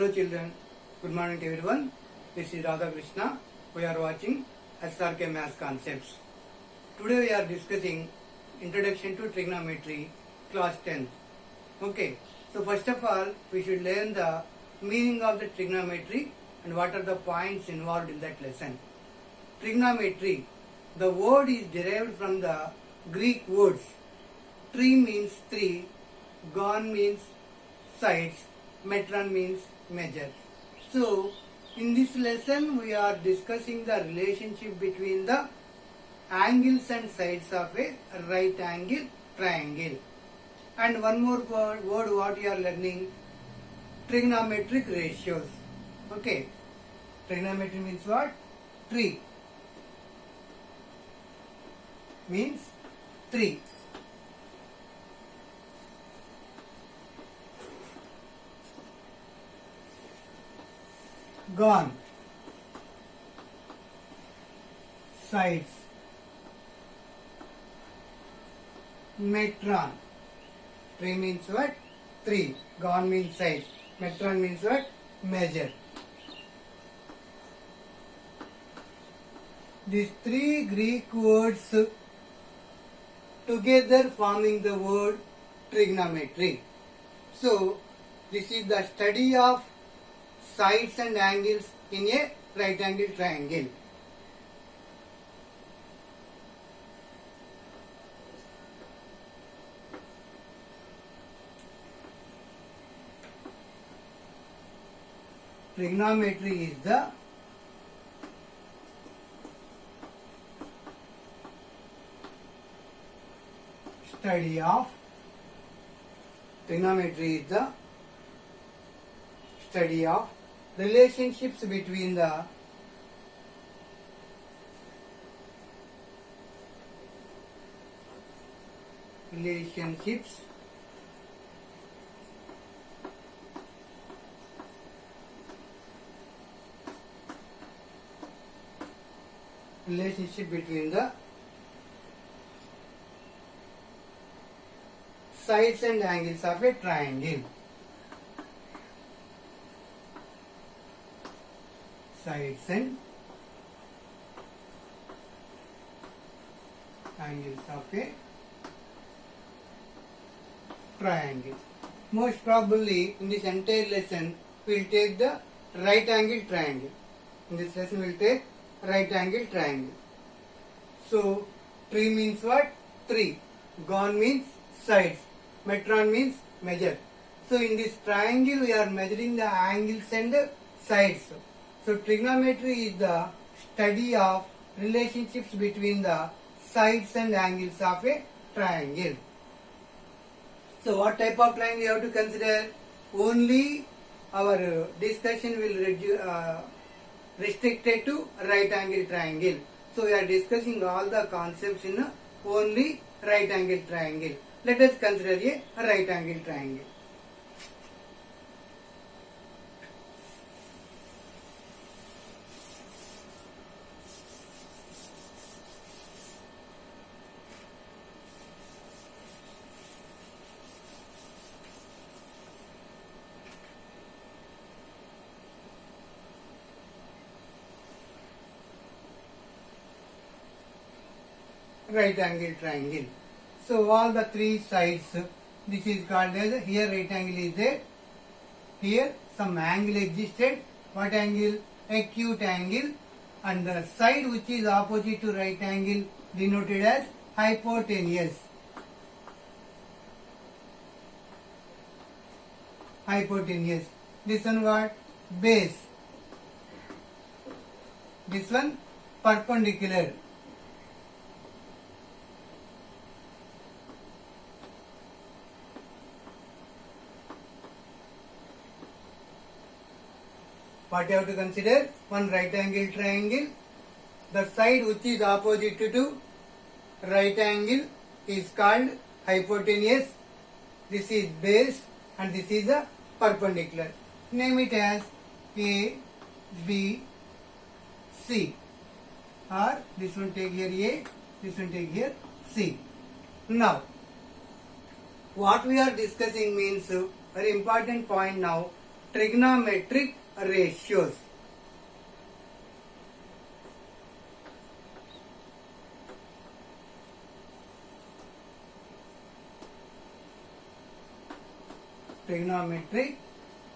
Hello children, good morning to everyone. This is Radha Krishna. We are watching SRK Maths Concepts. Today we are discussing Introduction to Trigonometry, class 10th. Okay, so first of all, we should learn the meaning of the trigonometry and what are the points involved in that lesson. Trigonometry, the word is derived from the Greek words. Tri means three, gon means sides, metron means measure. So, in this lesson we are discussing the relationship between the angles and sides of a right angle triangle. And one more word what we are learning, trigonometric ratios. Okay, trigonometry means what? Tri means 3. Gon, sides, metron. Tri means what? 3. Gon means sides. Metron means what? Measure. These three Greek words together forming the word trigonometry. So, this is the study of sides and angles in a right angle triangle. Trigonometry is the study of relationships between the relationship between the sides and angles of a triangle. Sides and angles of a triangle. Most probably in this entire lesson we will take the right angle triangle. In this lesson we will take right angle triangle. So, tri means what? 3. Gon means sides. Metron means measure. So, in this triangle we are measuring the angles and sides. So, trigonometry is the study of relationships between the sides and angles of a triangle. So, what type of triangle you have to consider? Only our discussion will restricted to right angle triangle. So, we are discussing all the concepts in only right angle triangle. Let us consider a right angle triangle. Right angle triangle. So all the three sides, this is called as, here right angle is there, here some angle existed, what angle? Acute angle, and the side which is opposite to right angle denoted as hypotenuse. Hypotenuse. This one what? Base. This one perpendicular. What you have to consider? One right angle triangle. The side which is opposite to right angle is called hypotenuse. This is base and this is a perpendicular. Name it as A, B, C. Or this one take here A, this one take here C. Now, what we are discussing means very important point now. trigonometric ratios. Trigonometric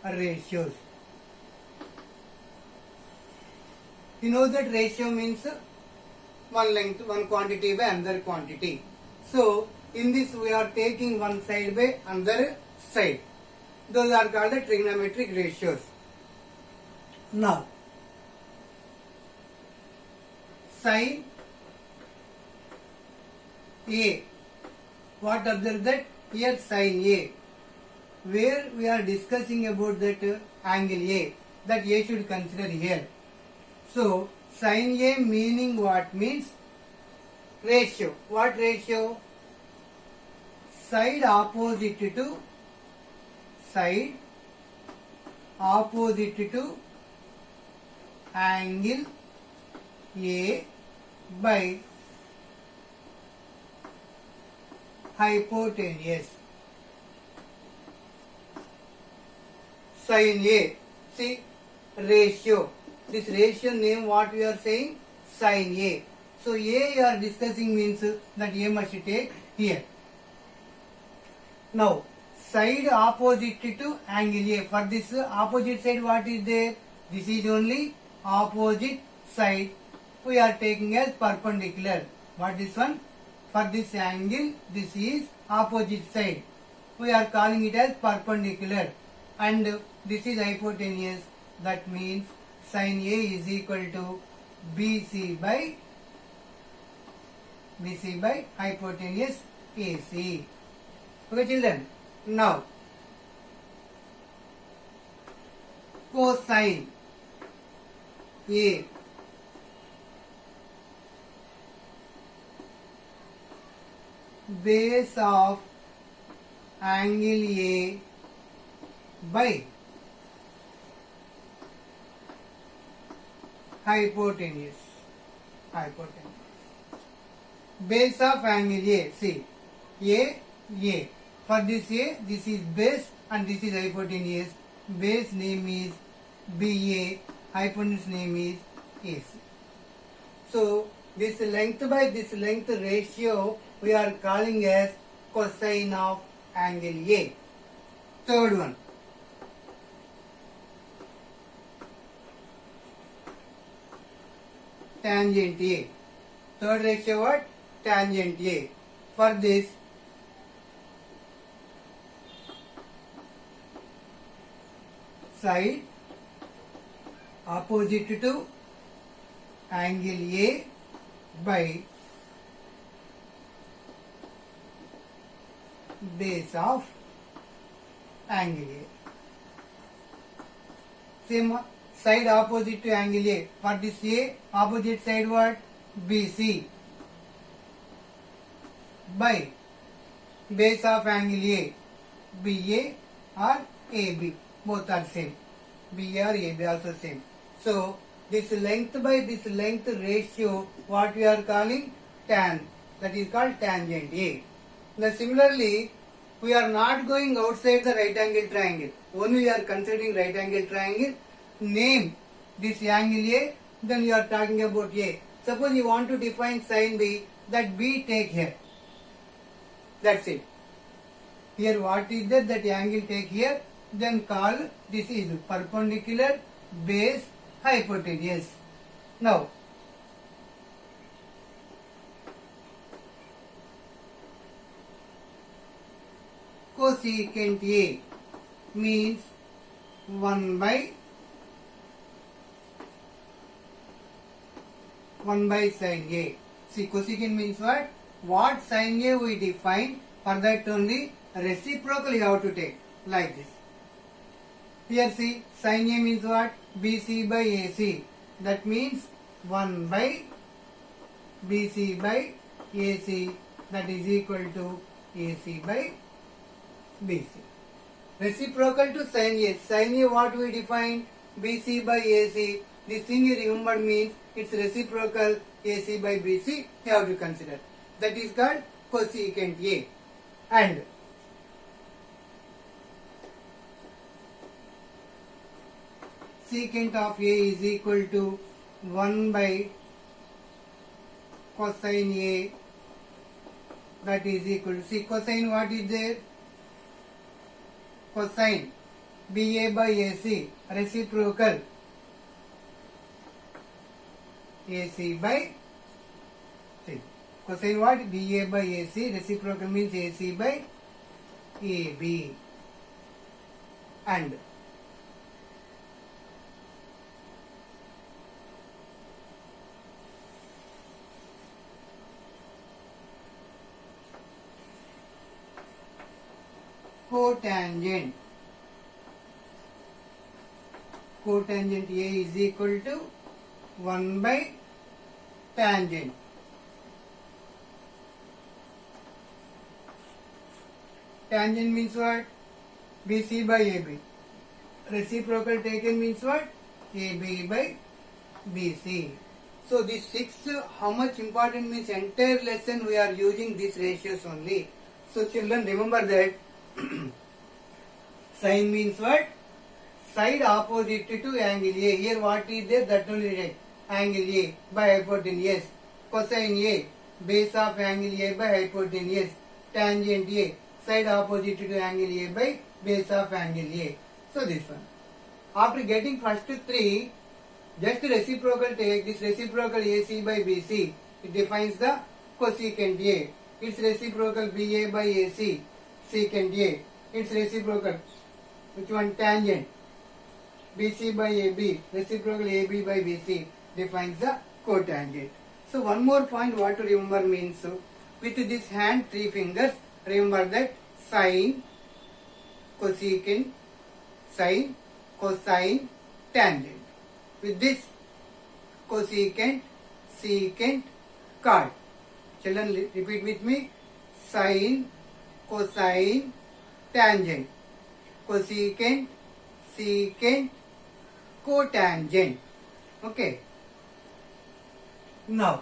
ratios. You know that ratio means one length, one quantity by another quantity. So, in this we are taking one side by another side. Those are called the trigonometric ratios. Now, sin A. What observe that? Here sin A. Where we are discussing about that angle A. That A should consider here. So, sin A meaning what? Means ratio. What ratio? Side opposite to angle A by hypotenuse. Sin A. See, ratio. This ratio name what we are saying? Sin A. So A you are discussing means that A must take here. Now, side opposite to angle A. For this opposite side what is there? This is only opposite side. We are taking as perpendicular. What is one? For this angle, this is opposite side. We are calling it as perpendicular. And this is hypotenuse. That means sin A is equal to BC by hypotenuse AC. Okay children. Now, cosine A base of angle A by hypotenuse. Base of angle A. See, A. For this A, this is base and this is hypotenuse. Base name is BA, hypotenuse name is AC. So, this length by this length ratio we are calling as cosine of angle A. Third one. Tangent A. Third ratio what? Tangent A. For this, side opposite to angle A by base of angle A. Same side opposite to angle A. For this A, opposite side what? BC by base of angle A. BA or AB. Both are same. BA or AB also same. So, this length by this length ratio, what we are calling? Tan. That is called tangent A. Now, similarly, we are not going outside the right angle triangle. Only we are considering right angle triangle. Name this angle A, then you are talking about A. Suppose you want to define sin B, that B take here. That's it. Here what is that? That angle take here. Then call this is perpendicular base hypotenuse. Now, cosecant A means 1 by sin A. See, cosecant means what? What sin A we define, for that only reciprocal you have to take, like this. Here see, sin A means what? BC by AC. That means 1 by BC by AC, that is equal to AC by BC. Reciprocal to sin A. Sin A what we define? BC by AC. This thing you remember means it's reciprocal AC by BC. You have to consider. That is called cosecant A. And secant of A is equal to 1 by cosine A, that is equal to, see cosine what is there? Cosine BA by AC, reciprocal AC by C. Cosine what? BA by AC, reciprocal means AC by AB. And cotangent A is equal to 1 by tangent. Tangent means what? BC by AB. Reciprocal taken means what? AB by BC. So this sixth, how much important means entire lesson we are using these ratios only. So children, remember that sine means what? Side opposite to angle A. Here what is there? That only right. Angle A by hypotenuse. Cosine A, base of angle A by hypotenuse. Tangent A, side opposite to angle A by base of angle A. So this one. After getting first three, just reciprocal take this reciprocal AC by BC. It defines the cosecant A. Its reciprocal BA by AC. Secant A. Its reciprocal, which one? Tangent BC by AB. Reciprocal AB by BC defines the cotangent. So one more point what to remember means, with this hand, three fingers, remember that sine, cosecant, sine, cosine, tangent. With this cosecant, secant, cot. Children, repeat with me. Sine, cosine, tangent. Cosecant, secant, cotangent. Okay. Now,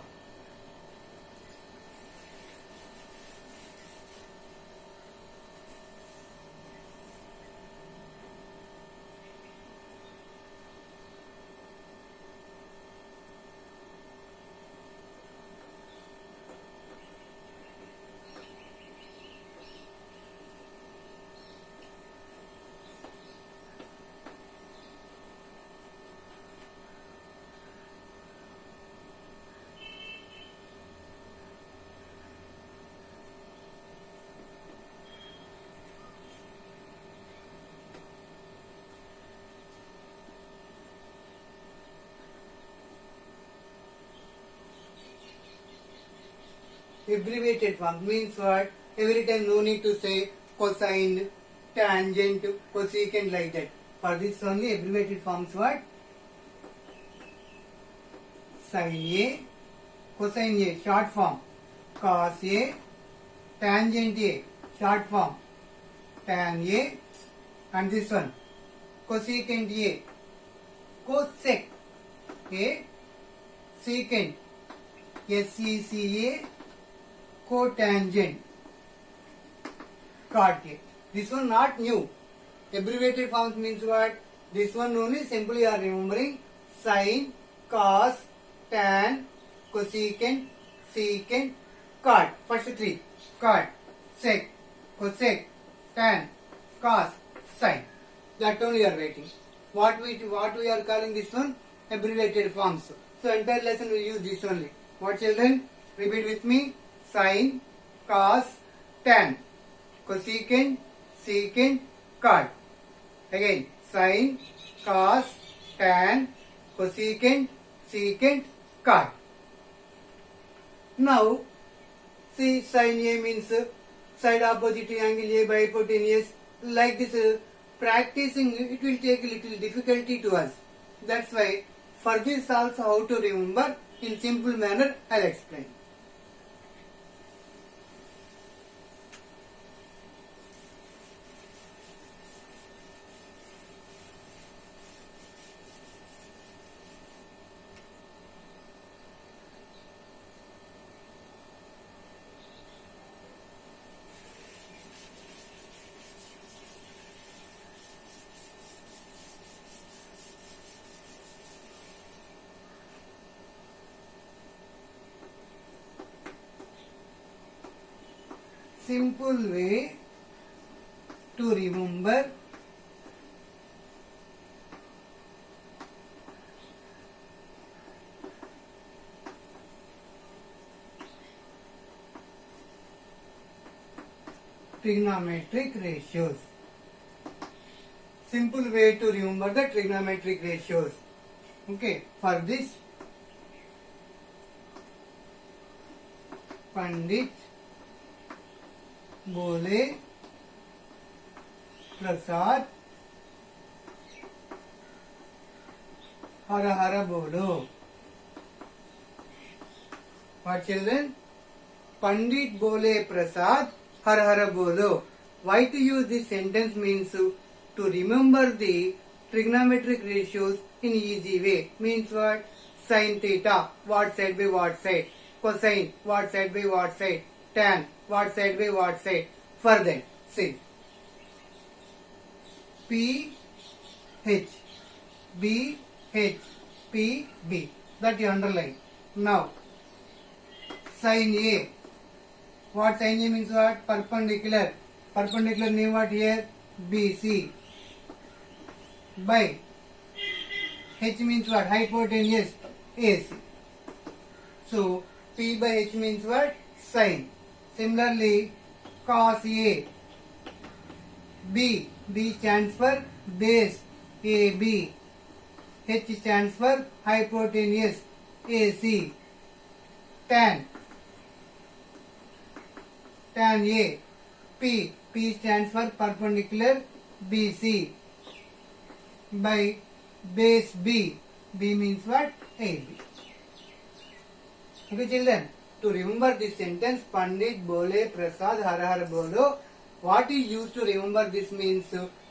abbreviated form means what? Every time no need to say cosine, tangent, cosecant like that. For this only abbreviated forms what? Sine A, cosine A, short form, cos A, tangent A, short form, tan A, and this one, cosecant A, cosec A, secant, SECA, cotangent, cot A. This one not new. Abbreviated forms means what? This one only simply are remembering sine, cos, tan, cosecant, secant, cot. First three. Cot, sec, cosec, tan, cos, sine. That only you are writing. What we are calling this one? Abbreviated forms. So entire lesson we use this only. What children? Repeat with me. Sine, cos, tan, cosecant, secant, cot. Again, sine, cos, tan, cosecant, secant, cot. Now, see sine A means side opposite to angle A by hypotenuse. Like this, practicing it will take a little difficulty to us. That's why for this also how to remember in simple manner I'll explain. simple way to remember trigonometric ratios. Simple way to remember the trigonometric ratios. Okay, for this Pandit Bole Prasad Hara Hara Bolo. What children? Pandit Bole Prasad Hara Hara Bolo. Why to use this sentence means to remember the trigonometric ratios in easy way. Means what? Sin theta, what side by what side. Cosine, what side by what side. Tan, what side by what side. Further, see. P, H, B, H, P, B. That you underline. Now, sin A. What sin A means what? Perpendicular. Perpendicular name what here? BC. By H means what? Hypotenuse AC. So P by H means what? Sin. Similarly, cos A. B. B stands for base AB. H stands for hypotenuse AC. Tan. Tan A. P. P stands for perpendicular BC. By base B. B means what? AB. Okay children, to remember this sentence, Pandit Bole Prasad Hara Hara Bolo, what is used to remember this means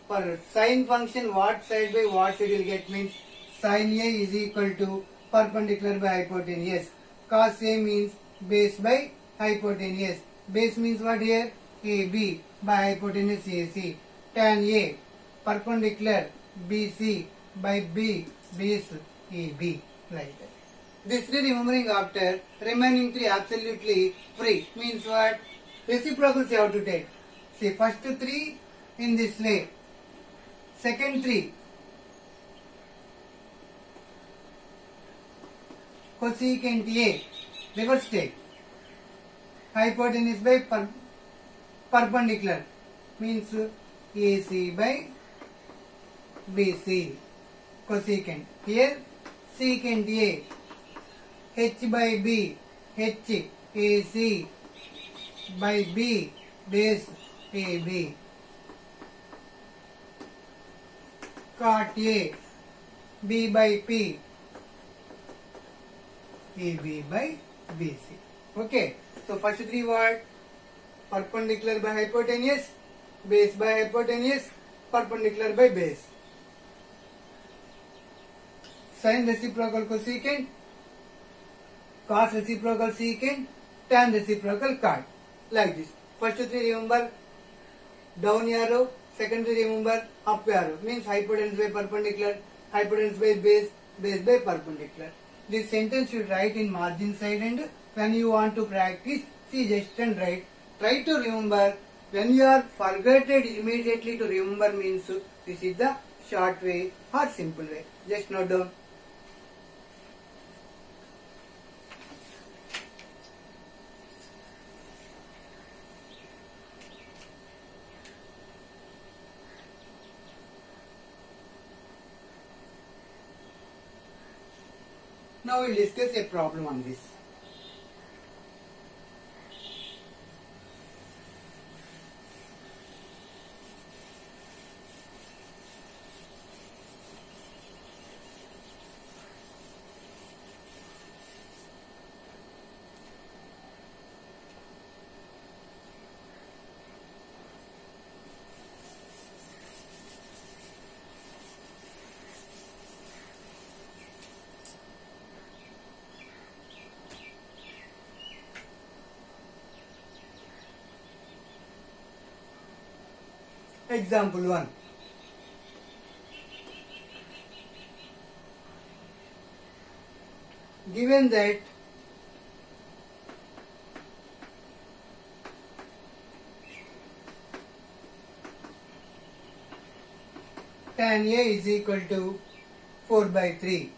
for sine function what side by what side you will get means sin A is equal to perpendicular by hypotenuse. Cos A means base by hypotenuse. Base means what here? AB by hypotenuse AC. Tan A perpendicular BC by B base AB, like that. This three remembering after, remaining three absolutely free. Means what? Reciprocals you have to take. See, first three in this way. Second three. Cosecant A. Reverse take. Hypotenuse by perpendicular. Means AC by BC. Cosecant. Here secant A. H by B. H AC by B base AB. Cot A. B by P. AB by BC. Okay. So first three what? Perpendicular by hypotenuse, base by hypotenuse, perpendicular by base. Sin reciprocal cosecant, cos reciprocal secant, tan reciprocal cot. Like this. First three remember down arrow, second three remember up arrow. Means hypotenuse by perpendicular, hypotenuse by base, base by perpendicular. This sentence you write in margin side, and when you want to practice, see just and write. Try to remember. When you are forgotten immediately to remember means this is the short way or simple way. Just note down. Now we will discuss a problem on this. Example 1. Given that tan A is equal to 4 by 3.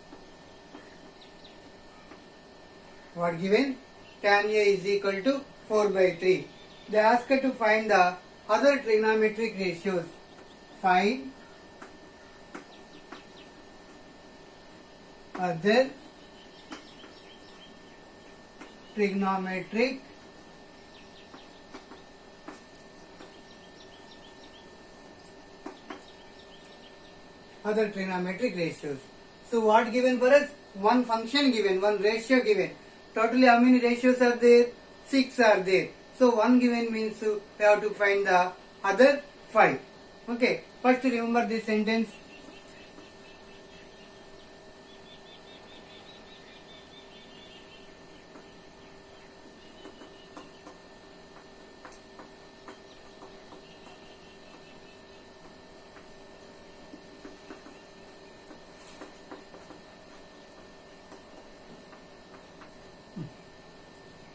What given? Tan A is equal to 4 by 3. They ask to find the other trigonometric ratios. Find other trigonometric ratios. So what given for us? One function given, one ratio given. Totally how many ratios are there? 6 are there. So one given means we have to find the other 5. Okay. First remember this sentence.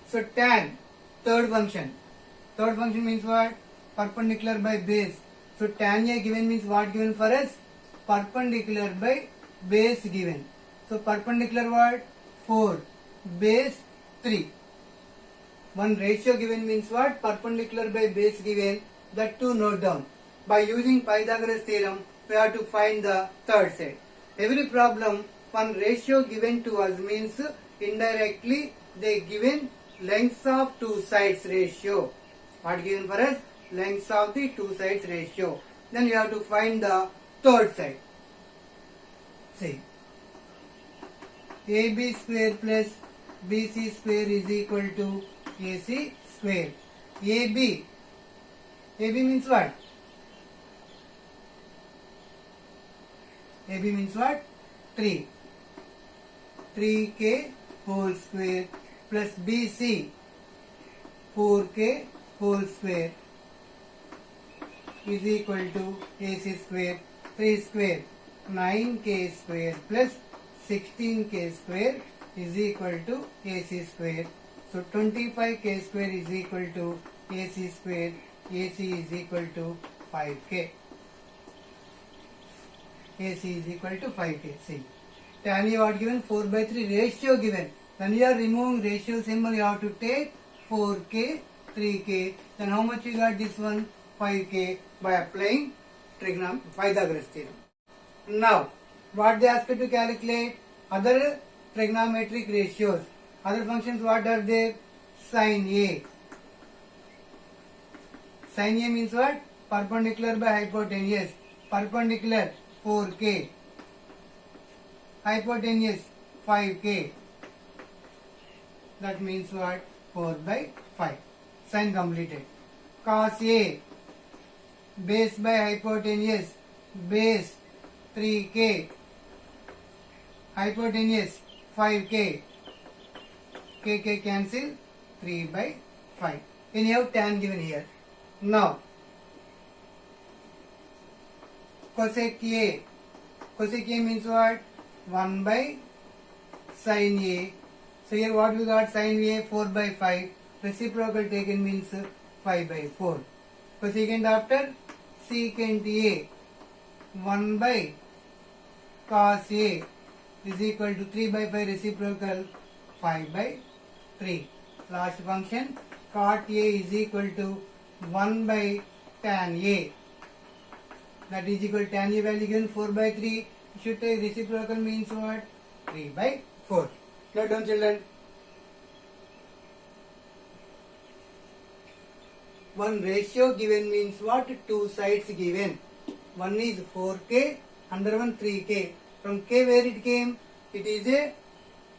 So tan, third function. Third function means what? Perpendicular by base. So tan A given means what given for us? Perpendicular by base given. So perpendicular what? 4. Base 3. One ratio given means what? Perpendicular by base given. That two note down. By using Pythagoras theorem, we have to find the third side. Every problem, one ratio given to us means indirectly they given lengths of two sides ratio. What given for us? Lengths of the two sides ratio. Then you have to find the third side. See, AB square plus BC square is equal to AC square. AB means what? AB means what? 3. 3K whole square plus BC 4K whole square is equal to AC square. 3 square 9K square plus 16K square is equal to AC square. So 25K square is equal to AC square. AC is equal to 5K. AC is equal to 5K. See, tan A what given? 4 by 3 ratio given. When you are removing ratio symbol, you have to take 4K, 3K. Then how much you got this one? 5K by applying Pythagoras theorem. Now, what they ask you to calculate? Other trigonometric ratios. Other functions what are there? Sin A. Sin A means what? Perpendicular by hypotenuse. Perpendicular 4K. Hypotenuse 5K. That means what? 4 by 5. Sin completed. Cos A. Base by hypotenuse. Base 3K. Hypotenuse 5K. K cancel. 3 by 5. Then you have tan given here. Now, cosec A. Cosec A means what? 1 by sin A. So here what we got? Sin A 4 by 5. Reciprocal taken means 5 by 4. Cosecant after secant A 1 by cos A is equal to 3 by 5 reciprocal 5 by 3. Last function cot A is equal to 1 by tan A. That is equal to tan A value given 4 by 3. You should take reciprocal means what? 3 by 4. Note down children. One ratio given means what? Two sides given. One is 4K, another one 3K. From K where it came? It is a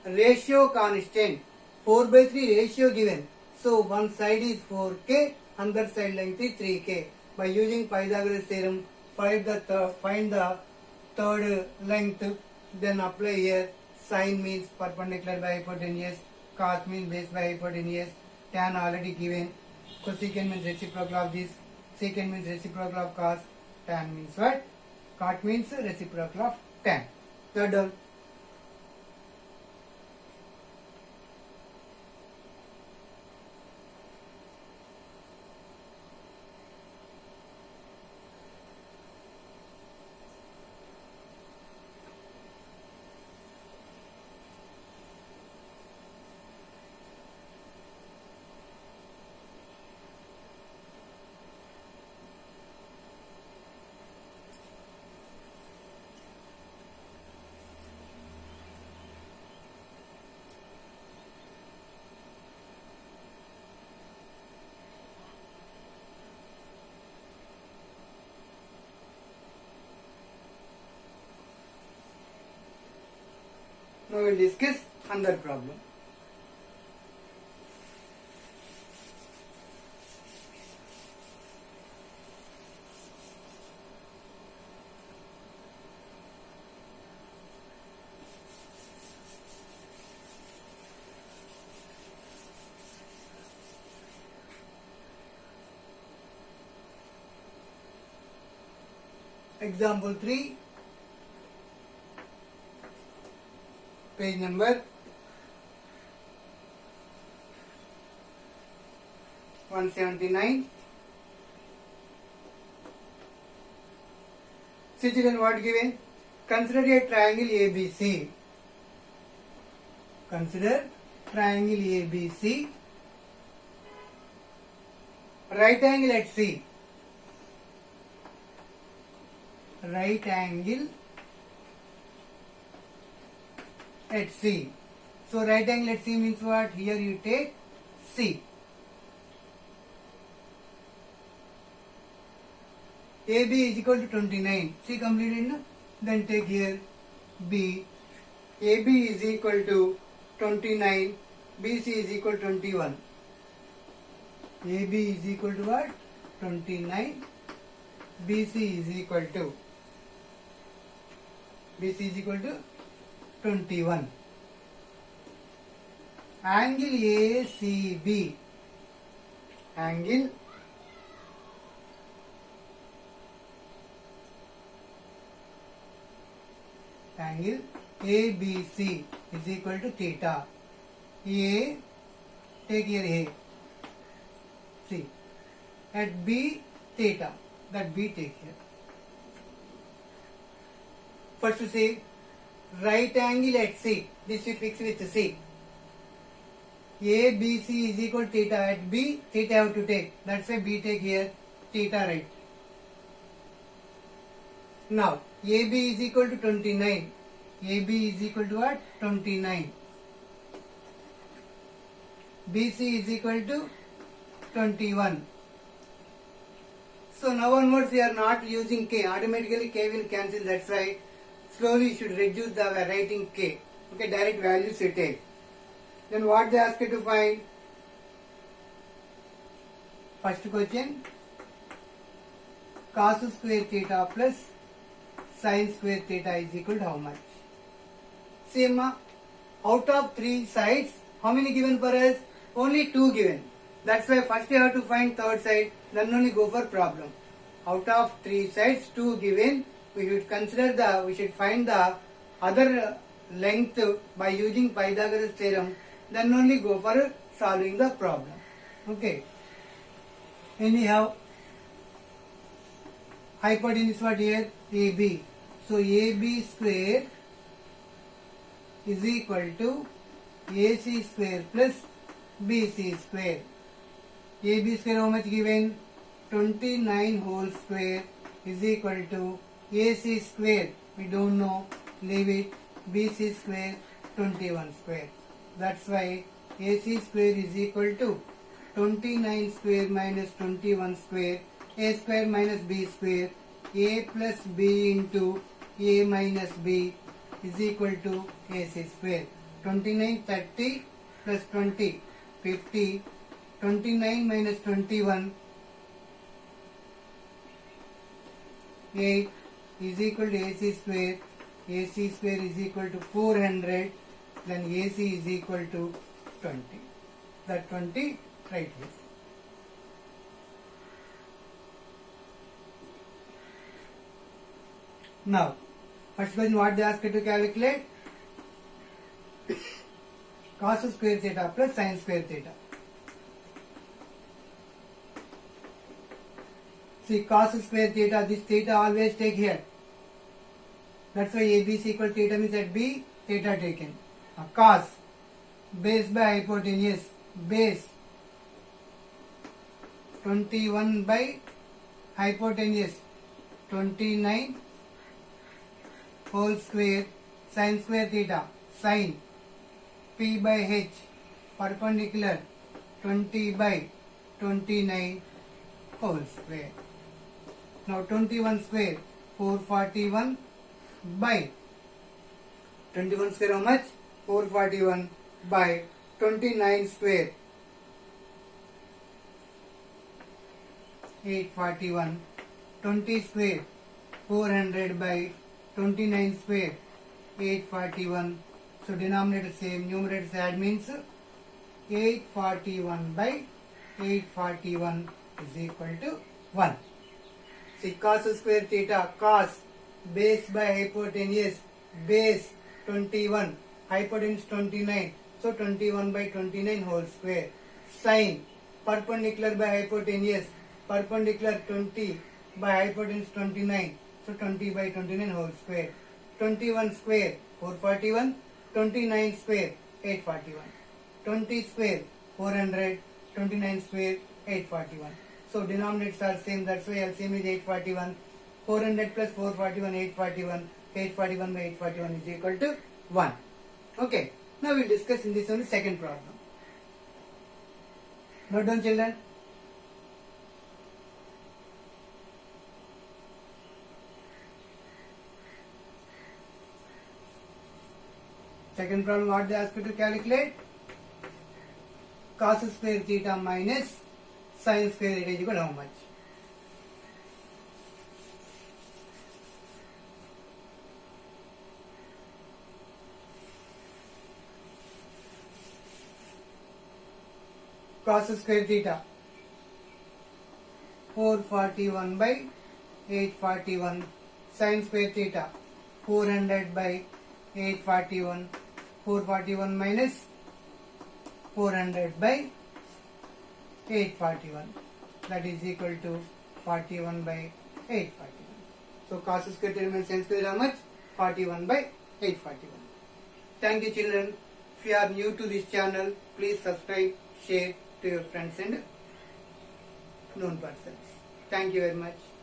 ratio constant. 4 by 3 ratio given. So one side is 4K, another side length is 3K. By using Pythagoras theorem, find the third length, then apply here. Sin means perpendicular by hypotenuse, cos means base by hypotenuse, tan already given, cosecant means reciprocal of this, secant means reciprocal of cos, tan means what? Cot means reciprocal of tan. You are done. Now we will discuss another problem. Example 3, page number 179. Situation what given? Consider a triangle ABC. Consider triangle ABC. Right angle at C. Right angle at C. So right angle at C means what? Here you take C. AB is equal to 29. C completed, no? Then take here B. AB is equal to 29. BC is equal to 21. AB is equal to what? 29. BC is equal to 21. Angle ACB. Angle ABC is equal to theta. A, take here A. See. At B, theta. That B take here. First to say, right angle at C. This we fix with C. ABC is equal to theta. At B, theta have to take. That's why B take here theta, right. Now, AB is equal to 29. AB is equal to what? 29. BC is equal to 21. So now onwards we are not using K. Automatically K will cancel. That's why slowly you should reduce the writing K. Okay, direct values you take. Then what they ask you to find? First question. Cos square theta plus sin square theta is equal to how much? See, out of 3 sides, how many given for us? Only 2 given. That's why first you have to find third side, then only go for problem. Out of 3 sides, 2 given, we should find the other length by using Pythagoras theorem, then only go for solving the problem. Okay. Anyhow, hypotenuse what here? AB. So AB square is equal to AC square plus BC square. AB square how much given? 29 whole square is equal to AC square. We don't know. Leave it. BC square 21 square. That's why AC square is equal to 29 square minus 21 square. A square minus B square. A plus B into A minus B is equal to AC square. 29, 30 plus 20, 50. 29 minus 21, 8 is equal to AC square. AC square is equal to 400. Then AC is equal to 20. That 20 right here. Now, first question what they ask you to calculate? Cos square theta plus sin square theta. See, cos square theta, this theta always take here. That's why AB is equal to theta means at B, theta taken. Cos, base by hypotenuse, base 21 by hypotenuse 29 whole square, sin square theta, sin P by H perpendicular 20 by 29 whole square. Now 21 square 441 by 21 square how much? 441 by 29 square. 841 20 square. 400 by 29 square. 841. So denominator same, numerator add means 841 by 841 is equal to 1. See, cos square theta, cos base by hypotenuse, base 21, hypotenuse 29, so 21 by 29 whole square. Sin perpendicular by hypotenuse, perpendicular 20 by hypotenuse 29, so 20 by 29 whole square. 21 square 441, 29 square 841, 20 square 400, 29 square 841. So denominators are same, that's why LCM is 841. 400 plus 441, 841. 841 by 841 is equal to 1. Okay. Now we will discuss in this one the second problem. Note down, children. Second problem, what they ask you to calculate? Cos square theta minus sin square theta is equal to how much? Cos square theta 441 by 841, sin square theta 400 by 841, 441 minus 400 by 841, that is equal to 41 by 841. So cos square theta minus sin square how much? 41 by 841. Thank you, children. If you are new to this channel, please subscribe, share to your friends and known persons. Thank you very much.